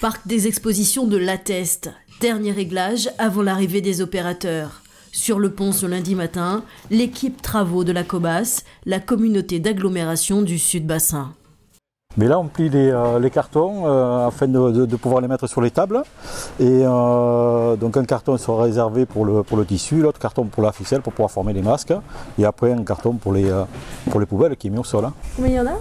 Parc des expositions de l'Atteste, dernier réglage avant l'arrivée des opérateurs. Sur le pont ce lundi matin, l'équipe travaux de la Cobas, la communauté d'agglomération du Sud-Bassin. Mais là on plie les cartons afin de pouvoir les mettre sur les tables. Et donc un carton sera réservé pour le tissu, l'autre carton pour la ficelle pour pouvoir former les masques. Et après un carton pour les poubelles qui est mis au sol. Combien il y en a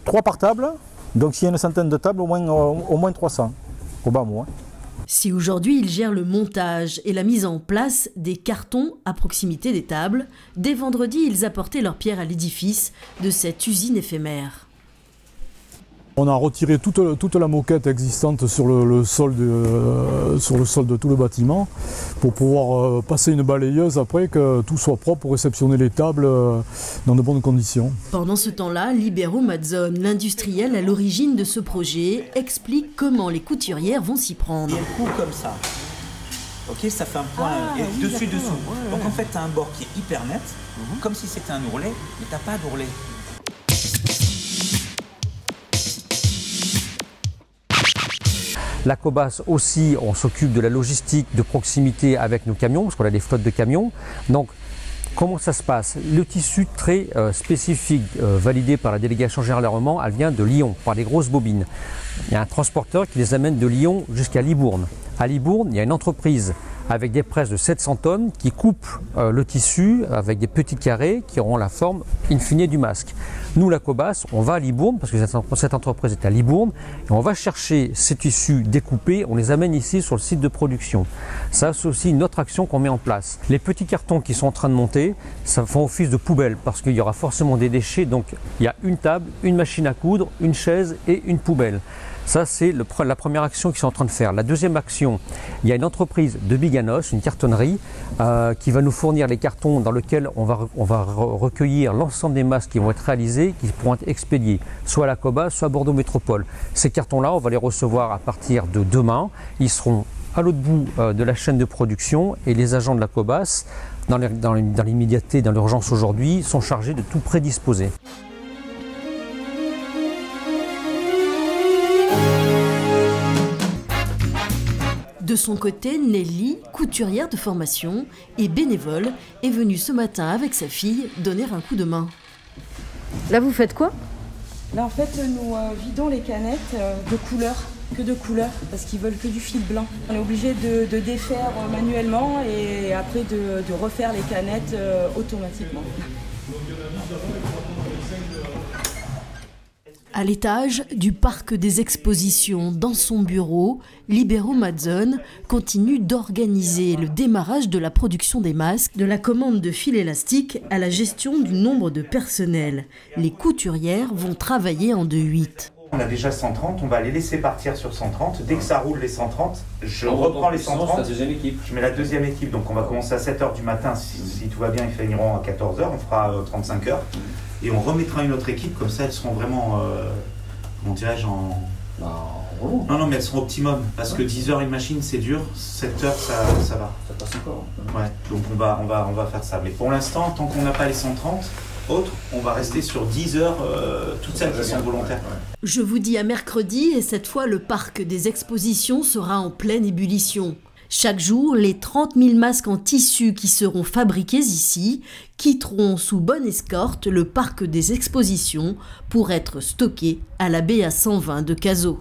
3 par table. Donc s'il y a une centaine de tables, au moins 300, au bas mot. Si aujourd'hui ils gèrent le montage et la mise en place des cartons à proximité des tables, dès vendredi ils apportaient leur pierre à l'édifice de cette usine éphémère. On a retiré toute la moquette existante sur le sol de tout le bâtiment pour pouvoir passer une balayeuse après que tout soit propre pour réceptionner les tables dans de bonnes conditions. Pendant ce temps-là, Libero Mazzone, l'industriel à l'origine de ce projet, explique comment les couturières vont s'y prendre. On coupe comme ça. Ok, ça fait un point dessus. Ouais. Donc en fait, tu as un bord qui est hyper net, comme si c'était un ourlet, mais tu n'as pas d'ourlet. La Cobas aussi, on s'occupe de la logistique de proximité avec nos camions, parce qu'on a des flottes de camions. Donc, comment ça se passe? Le tissu très spécifique, validé par la délégation générale de l'armement, elle vient de Lyon, par des grosses bobines. Il y a un transporteur qui les amène de Lyon jusqu'à Libourne. À Libourne, il y a une entreprise avec des presses de 700 tonnes qui coupe le tissu avec des petits carrés qui auront la forme in fine du masque. Nous, la Cobas, on va à Libourne parce que cette entreprise est à Libourne et on va chercher ces tissus découpés, on les amène ici sur le site de production. Ça, c'est aussi une autre action qu'on met en place. Les petits cartons qui sont en train de monter, ça font office de poubelle parce qu'il y aura forcément des déchets. Donc, il y a une table, une machine à coudre, une chaise et une poubelle. Ça, c'est la première action qu'ils sont en train de faire. La deuxième action, il y a une entreprise de Biganos, une cartonnerie, qui va nous fournir les cartons dans lesquels on va recueillir l'ensemble des masques qui vont être réalisés, qui pourront être expédiés, soit à la Cobas, soit à Bordeaux Métropole. Ces cartons-là, on va les recevoir à partir de demain. Ils seront à l'autre bout de la chaîne de production et les agents de la Cobas, dans l'immédiateté, dans l'urgence aujourd'hui, sont chargés de tout prédisposer. De son côté, Nelly, couturière de formation et bénévole, est venue ce matin avec sa fille donner un coup de main. Là, vous faites quoi? Là, en fait, nous vidons les canettes de couleur, parce qu'ils veulent que du fil blanc. On est obligé de défaire manuellement et après de refaire les canettes automatiquement. À l'étage du parc des expositions, dans son bureau, Libero Mazzone continue d'organiser le démarrage de la production des masques, de la commande de fil élastique à la gestion du nombre de personnel. Les couturières vont travailler en 2-8. On a déjà 130, on va les laisser partir sur 130. Dès que ça roule les 130, je reprends les 130, je mets la deuxième équipe. Donc on va commencer à 7h du matin, si tout va bien, ils finiront à 14h, on fera 35 heures. Et on remettra une autre équipe, comme ça elles seront vraiment, comment dirais-je, Non, mais elles seront optimum, parce que 10 heures une machine c'est dur, 7 heures ça va. Ça passe encore. Ouais, donc on va faire ça. Mais pour l'instant, tant qu'on n'a pas les 130 autres, on va rester sur 10 heures, toutes celles qui sont volontaires. Je vous dis à mercredi, et cette fois le parc des expositions sera en pleine ébullition. Chaque jour, les 30 000 masques en tissu qui seront fabriqués ici quitteront sous bonne escorte le parc des expositions pour être stockés à la BA 120 de Cazaux.